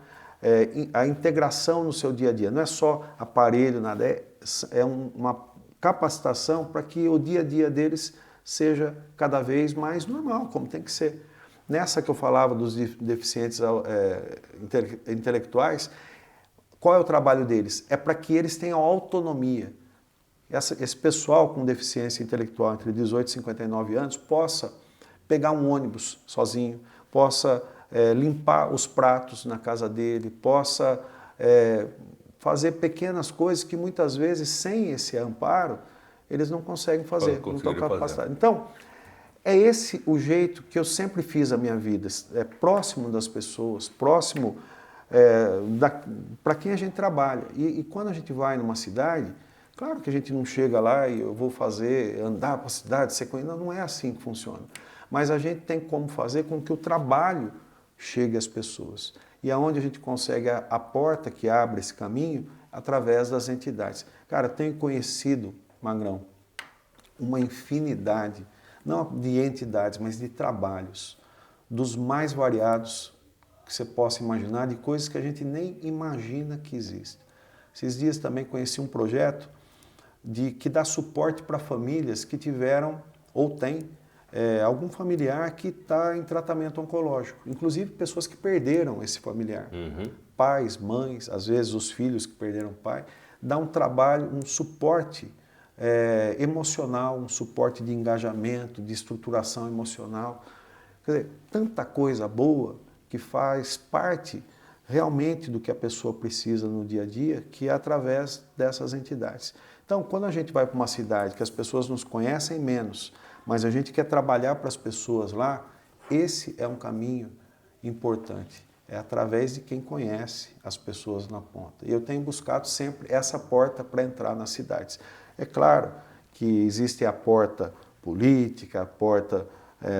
a integração no seu dia a dia. Não é só aparelho, nada, é uma capacitação para que o dia a dia deles seja cada vez mais normal, como tem que ser. Nessa que eu falava dos deficientes intelectuais, qual é o trabalho deles? É para que eles tenham autonomia. Esse pessoal com deficiência intelectual entre 18 e 59 anos possa pegar um ônibus sozinho, possa limpar os pratos na casa dele, possa fazer pequenas coisas que muitas vezes sem esse amparo eles não conseguem fazer, não estão capacitados. Então, é esse o jeito que eu sempre fiz a minha vida, próximo das pessoas, próximo para quem a gente trabalha. E quando a gente vai numa cidade, claro que a gente não chega lá e eu vou andar para a cidade, não é assim que funciona. Mas a gente tem como fazer com que o trabalho chegue às pessoas. E aonde a gente consegue a porta que abre esse caminho através das entidades. Cara, tenho conhecido, Magrão, uma infinidade, não de entidades, mas de trabalhos, dos mais variados que você possa imaginar, de coisas que a gente nem imagina que existem. Esses dias também conheci um projeto que dá suporte para famílias que tiveram ou têm algum familiar que está em tratamento oncológico, inclusive pessoas que perderam esse familiar, pais, mães, às vezes os filhos que perderam o pai, dá um trabalho, um suporte emocional, um suporte de engajamento, de estruturação emocional, quer dizer, tanta coisa boa que faz parte realmente do que a pessoa precisa no dia a dia, que é através dessas entidades. Então, quando a gente vai para uma cidade que as pessoas nos conhecem menos, mas a gente quer trabalhar para as pessoas lá, esse é um caminho importante. É através de quem conhece as pessoas na ponta. E eu tenho buscado sempre essa porta para entrar nas cidades. É claro que existe a porta política, a porta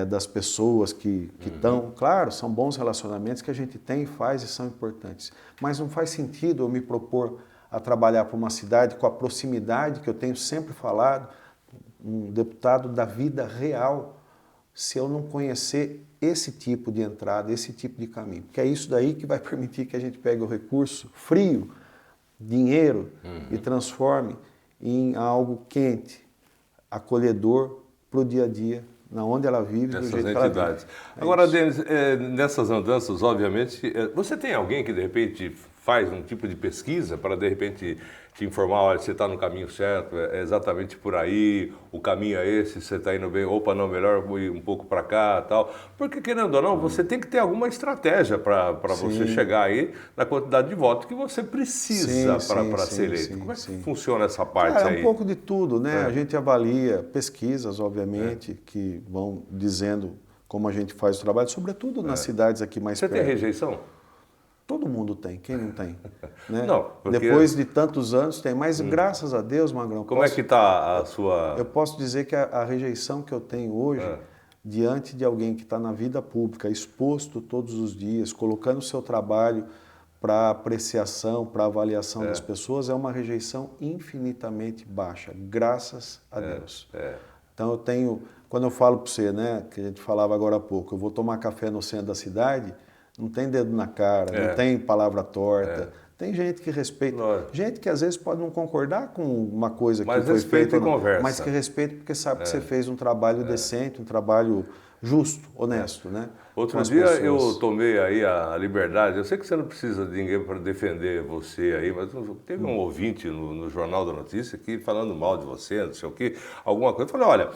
das pessoas que estão... Claro, são bons relacionamentos que a gente tem e faz e são importantes. Mas não faz sentido eu me propor a trabalhar para uma cidade com a proximidade que eu tenho sempre falado, um deputado da vida real se eu não conhecer esse tipo de entrada, esse tipo de caminho. Porque é isso daí que vai permitir que a gente pegue o recurso frio, dinheiro, e transforme em algo quente, acolhedor para o dia a dia, na onde ela vive, do jeito que ela vive. Agora, Denis, nessas andanças, obviamente, você tem alguém que, de repente, faz um tipo de pesquisa para, de repente, te informar, olha, você está no caminho certo, é exatamente por aí, o caminho é esse, você está indo bem, opa, não, melhor ir um pouco para cá, tal. Porque, querendo ou não, você tem que ter alguma estratégia para você chegar aí na quantidade de votos que você precisa para ser eleito. Como é que funciona essa parte aí? É um pouco de tudo, né? A gente avalia pesquisas, obviamente, que vão dizendo como a gente faz o trabalho, sobretudo nas cidades aqui mais perto. Você tem rejeição? Todo mundo tem, quem não tem? Né? Não, porque... Depois de tantos anos tem, mas graças a Deus, Magrão... Como é que está a sua... Eu posso dizer que a rejeição que eu tenho hoje, diante de alguém que está na vida pública, exposto todos os dias, colocando o seu trabalho para apreciação, para avaliação das pessoas, é uma rejeição infinitamente baixa, graças a Deus. Então eu tenho, quando eu falo para você, né, que a gente falava agora há pouco, eu vou tomar café no centro da cidade... Não tem dedo na cara, não tem palavra torta. Tem gente que respeita. Gente que às vezes pode não concordar com uma coisa que foi feita, mas que respeita porque sabe que você fez um trabalho decente, um trabalho justo, honesto, né? Outro dia eu tomei aí a liberdade, eu sei que você não precisa de ninguém para defender você aí, mas teve um ouvinte no Jornal da Notícia aqui falando mal de você, não sei o quê, alguma coisa. Eu falei, olha...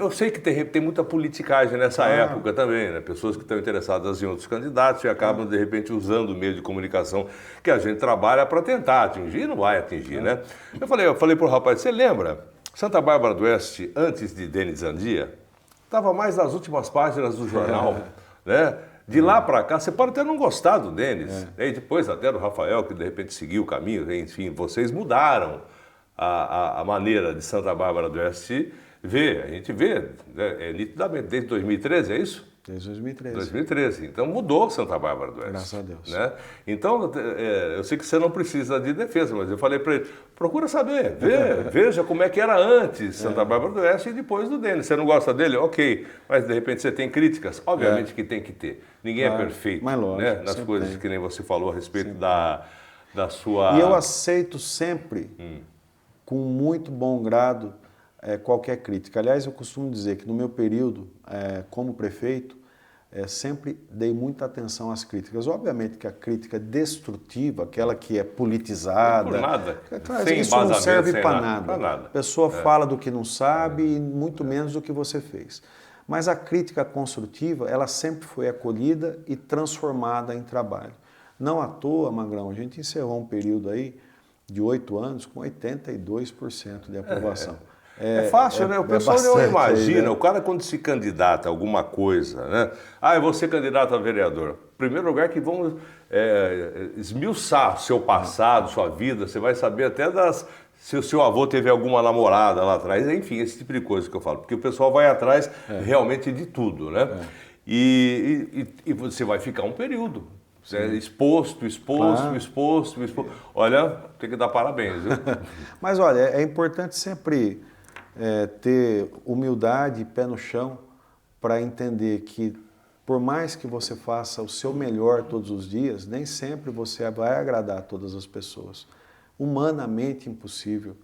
eu sei que tem muita politicagem nessa época também, né? Pessoas que estão interessadas em outros candidatos e acabam, de repente, usando o meio de comunicação que a gente trabalha para tentar atingir e não vai atingir, né? Eu falei para o rapaz, você lembra, Santa Bárbara do Oeste, antes de Denis Andia, estava mais nas últimas páginas do jornal, né? De lá para cá, você pode até não gostar do Denis, e depois até do Rafael, que de repente seguiu o caminho, enfim, vocês mudaram a maneira de Santa Bárbara do Oeste a gente vê, né, nitidamente, desde 2013, é isso? Desde 2013. 2013. Então mudou Santa Bárbara do Oeste. Graças a Deus. Né? Então, eu sei que você não precisa de defesa, mas eu falei para ele, procura saber, veja como é que era antes Santa Bárbara do Oeste e depois do Denis. Você não gosta dele? Ok. Mas de repente você tem críticas? Obviamente que tem que ter. Ninguém é perfeito, mas lógico, né? Nas coisas que nem você falou a respeito da sua... E eu aceito sempre, com muito bom grado, qualquer crítica. Aliás, eu costumo dizer que no meu período como prefeito, sempre dei muita atenção às críticas. Obviamente que a crítica destrutiva, aquela que é politizada... Por nada. Claro, isso não serve para nada. A pessoa fala do que não sabe e muito menos do que você fez. Mas a crítica construtiva, ela sempre foi acolhida e transformada em trabalho. Não à toa, Magrão, a gente encerrou um período aí de 8 anos com 82% de aprovação. É fácil, né? O pessoal não imagina. Aí, né? O cara, quando se candidata a alguma coisa, né? Eu vou ser candidato a vereador. Primeiro lugar que vão esmiuçar seu passado, sua vida. Você vai saber até se o seu avô teve alguma namorada lá atrás. Enfim, esse tipo de coisa que eu falo. Porque o pessoal vai atrás realmente de tudo, né? E você vai ficar um período. Você é exposto. Olha, tem que dar parabéns, viu? Mas olha, é importante sempre ter humildade e pé no chão para entender que por mais que você faça o seu melhor todos os dias, nem sempre você vai agradar todas as pessoas. Humanamente impossível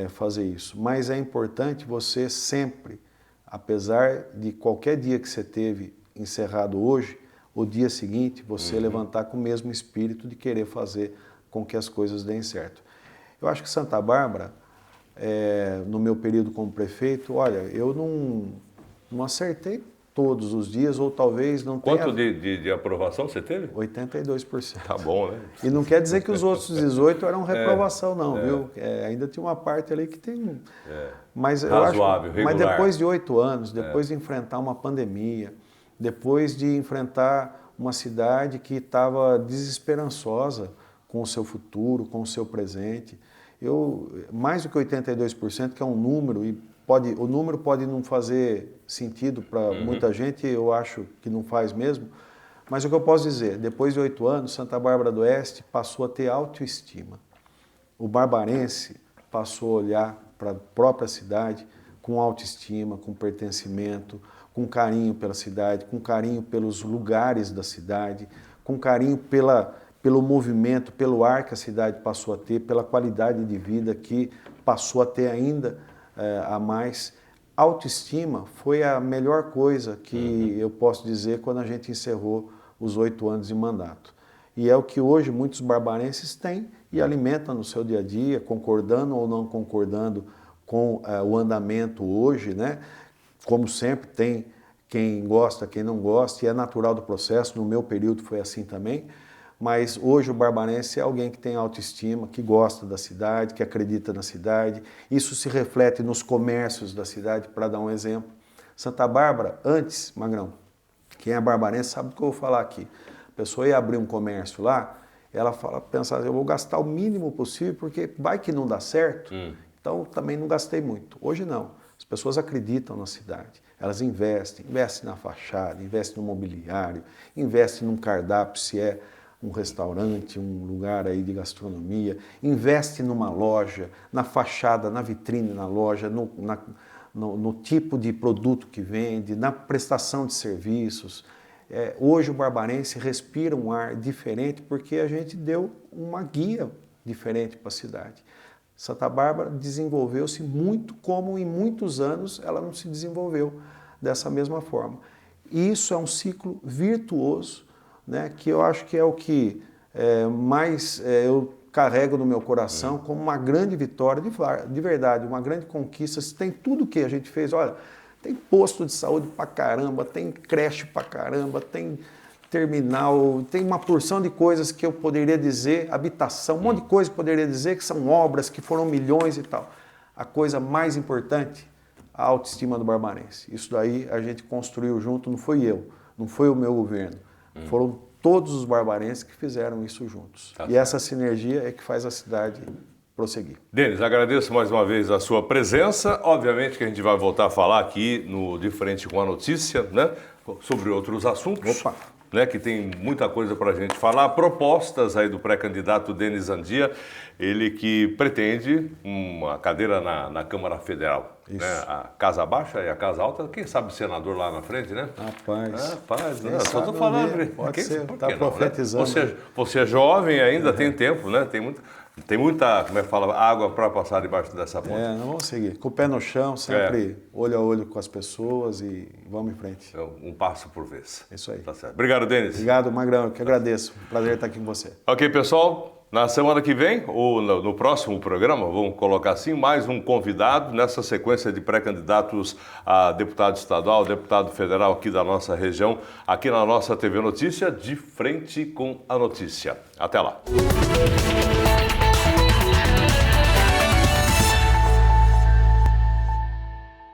fazer isso. Mas é importante você sempre, apesar de qualquer dia que você teve encerrado hoje, o dia seguinte você levantar com o mesmo espírito de querer fazer com que as coisas deem certo. Eu acho que Santa Bárbara, no meu período como prefeito, olha, eu não acertei todos os dias, ou talvez não tenha... Quanto de aprovação você teve? 82%. Tá bom, né? E não quer dizer que os outros 18 eram reprovação, não, viu? Ainda tinha uma parte ali que tem... Mas eu razoável, regular. Mas depois de 8 anos, depois de enfrentar uma pandemia, depois de enfrentar uma cidade que estava desesperançosa com o seu futuro, com o seu presente, mais do que 82%, que é um número, e o número pode não fazer sentido para muita gente, eu acho que não faz mesmo, mas o que eu posso dizer, depois de 8 anos, Santa Bárbara do Oeste passou a ter autoestima. O barbarense passou a olhar para a própria cidade, com autoestima, com pertencimento, com carinho pela cidade, com carinho pelos lugares da cidade, com carinho pelo movimento, pelo ar que a cidade passou a ter, pela qualidade de vida que passou a ter ainda a mais. Autoestima foi a melhor coisa que eu posso dizer quando a gente encerrou os 8 anos de mandato. E é o que hoje muitos barbarenses têm e alimentam no seu dia a dia, concordando ou não concordando com o andamento hoje, né? Como sempre, tem quem gosta, quem não gosta, e é natural do processo, no meu período foi assim também, mas hoje o barbarense é alguém que tem autoestima, que gosta da cidade, que acredita na cidade. Isso se reflete nos comércios da cidade, para dar um exemplo. Santa Bárbara, antes, Magrão, quem é barbarense sabe do que eu vou falar aqui. A pessoa ia abrir um comércio lá, ela pensava, eu vou gastar o mínimo possível, porque vai que não dá certo, então também não gastei muito. Hoje não, as pessoas acreditam na cidade, elas investem na fachada, investem no mobiliário, investem num cardápio, se é um restaurante, um lugar aí de gastronomia, investe numa loja, na fachada, na vitrine na loja, no tipo de produto que vende, na prestação de serviços. Hoje o barbarense respira um ar diferente porque a gente deu uma guia diferente para a cidade. Santa Bárbara desenvolveu-se muito como em muitos anos ela não se desenvolveu dessa mesma forma. E isso é um ciclo virtuoso, né, que eu acho que é o que mais eu carrego no meu coração como uma grande vitória, de verdade, uma grande conquista. Se tem tudo que a gente fez, olha, tem posto de saúde pra caramba, tem creche pra caramba, tem terminal, tem uma porção de coisas que eu poderia dizer, habitação, um monte de coisa que eu poderia dizer que são obras, que foram milhões e tal. A coisa mais importante, a autoestima do barbarense. Isso daí a gente construiu junto, não foi eu, não foi o meu governo. Foram todos os barbarenses que fizeram isso juntos. E essa sinergia é que faz a cidade prosseguir. Denis, agradeço mais uma vez a sua presença. Obviamente que a gente vai voltar a falar aqui no De Frente com a Notícia, né, sobre outros assuntos. Opa! Né, que tem muita coisa para a gente falar, propostas aí do pré-candidato Denis Andia, ele que pretende uma cadeira na Câmara Federal. Né? A Casa Baixa e a Casa Alta, quem sabe senador lá na frente, né? Rapaz, não, só estou falando. Pode ser, está não, profetizando. Né? Você é jovem ainda, tem tempo, né? Tem muita, como é que fala, água para passar debaixo dessa ponte. Não vamos seguir. Com o pé no chão, sempre olho a olho com as pessoas e vamos em frente. Um passo por vez. Isso aí. Tá certo. Obrigado, Denis. Obrigado, Magrão. Eu que agradeço. Prazer estar aqui com você. Ok, pessoal. Na semana que vem, ou no próximo programa, vamos colocar assim, mais um convidado nessa sequência de pré-candidatos a deputado estadual, deputado federal aqui da nossa região, aqui na nossa TV Notícia, De Frente com a Notícia. Até lá.